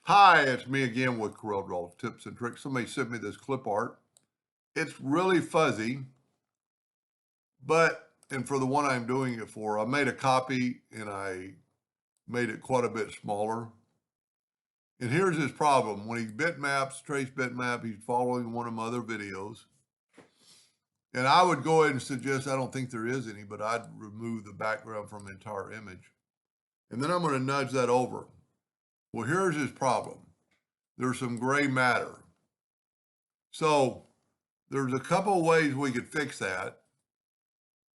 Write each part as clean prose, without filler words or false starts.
Hi, it's me again with Corel Draw Tips and Tricks. Somebody sent me this clip art. It's really fuzzy, and for the one I'm doing it for, I made a copy and I made it quite a bit smaller. And here's his problem. When he bitmaps, trace bitmap, he's following one of my other videos. And I would go ahead and suggest, I don't think there is any, but I'd remove the background from the entire image. And then I'm going to nudge that over. Well, here's his problem. There's some gray matter. So there's a couple of ways we could fix that.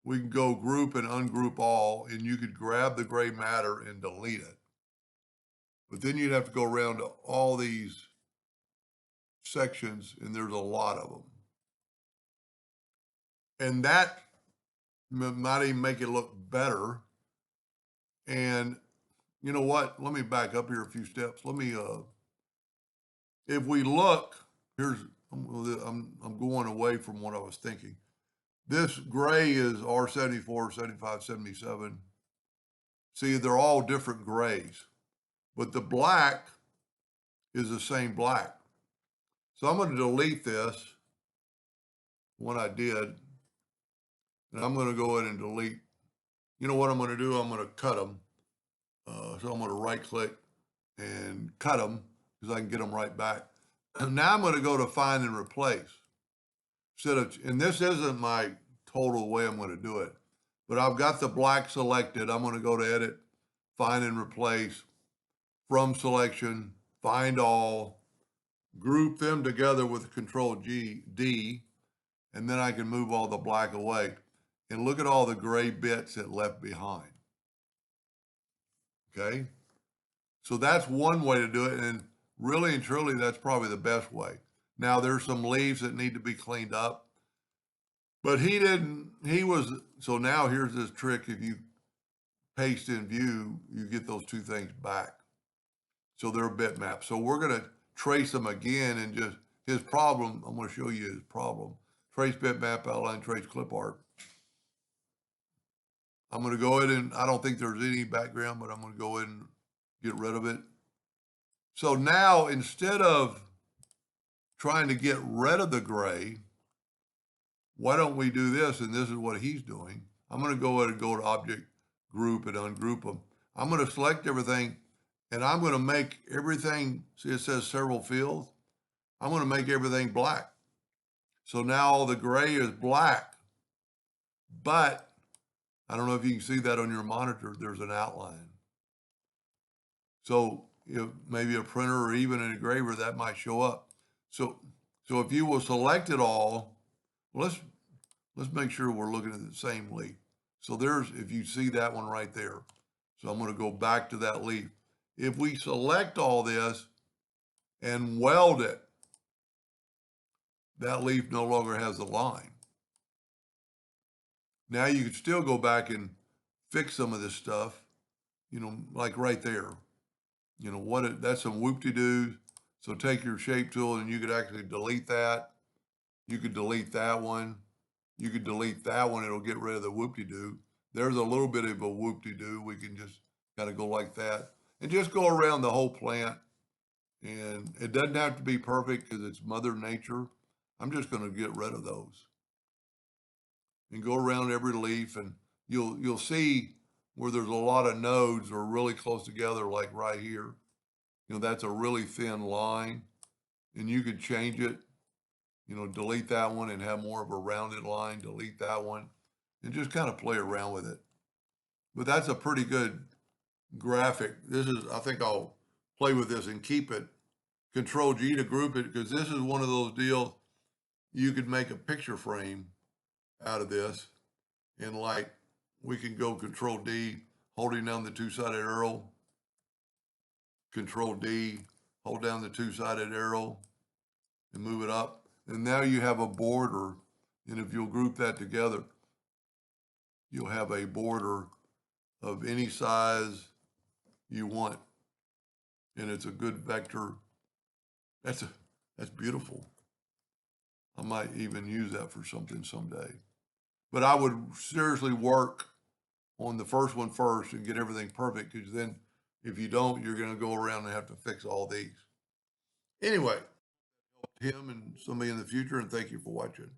We can go group and ungroup all, and you could grab the gray matter and delete it. But then you'd have to go around to all these sections, and there's a lot of them. And that might even make it look better. And you know what? Let me back up here a few steps. If we look, I'm going away from what I was thinking. This gray is R74, 75, 77. See, they're all different grays, but the black is the same black. So I'm going to delete this, what I did, and I'm going to go ahead and delete. You know what I'm going to do? I'm going to cut them. So I'm going to right click and cut them because I can get them right back. And now I'm going to go to find and replace. And this isn't my total way I'm going to do it, but I've got the black selected. I'm going to go to edit, find and replace, from selection, find all, group them together with Control D, and then I can move all the black away. And look at all the gray bits it left behind. Okay? So that's one way to do it, and really and truly, that's probably the best way. Now, there's some leaves that need to be cleaned up, but so now here's this trick. If you paste in view, you get those two things back. So they're bitmaps. So we're going to trace them again and just his problem. I'm going to show you his problem. Trace bitmap, outline, trace clip art. I'm going to go ahead and I don't think there's any background, but I'm going to go ahead and get rid of it. So now instead of trying to get rid of the gray, why don't we do this? And this is what he's doing. I'm going to go ahead and go to object, group, and ungroup them. I'm going to select everything, and I'm going to make everything, see it says several fields? I'm going to make everything black. So now all the gray is black, but I don't know if you can see that on your monitor, there's an outline. So maybe a printer or even an engraver that might show up. So if you will select it all, let's make sure we're looking at the same leaf. So if you see that one right there. So I'm going to go back to that leaf. If we select all this and weld it, that leaf no longer has a line. Now you could still go back and fix some of this stuff, like right there. That's some whoop-de-doos. So take your shape tool and you could actually delete that. You could delete that one. You could delete that one. It'll get rid of the whoop-de-doo. There's a little bit of a whoop-de-doo. We can just kind of go like that and just go around the whole plant. And it doesn't have to be perfect because it's Mother Nature. I'm just going to get rid of those and go around every leaf, and you'll see where there's a lot of nodes are really close together, like right here. That's a really thin line, and you could change it. Delete that one and have more of a rounded line. Delete that one, and just kind of play around with it. But that's a pretty good graphic. I think I'll play with this and keep it. Control G to group it, because this is one of those deals you could make a picture frame out of this. And like we can go Control D, holding down the two-sided arrow, Control D, hold down the two-sided arrow and move it up. And now you have a border. And if you'll group that together, you'll have a border of any size you want. And it's a good vector. That's beautiful. I might even use that for something someday. But I would seriously work on the first one first and get everything perfect, because then If you don't, you're going to go around and have to fix all these. Anyway, him and somebody in the future, and thank you for watching.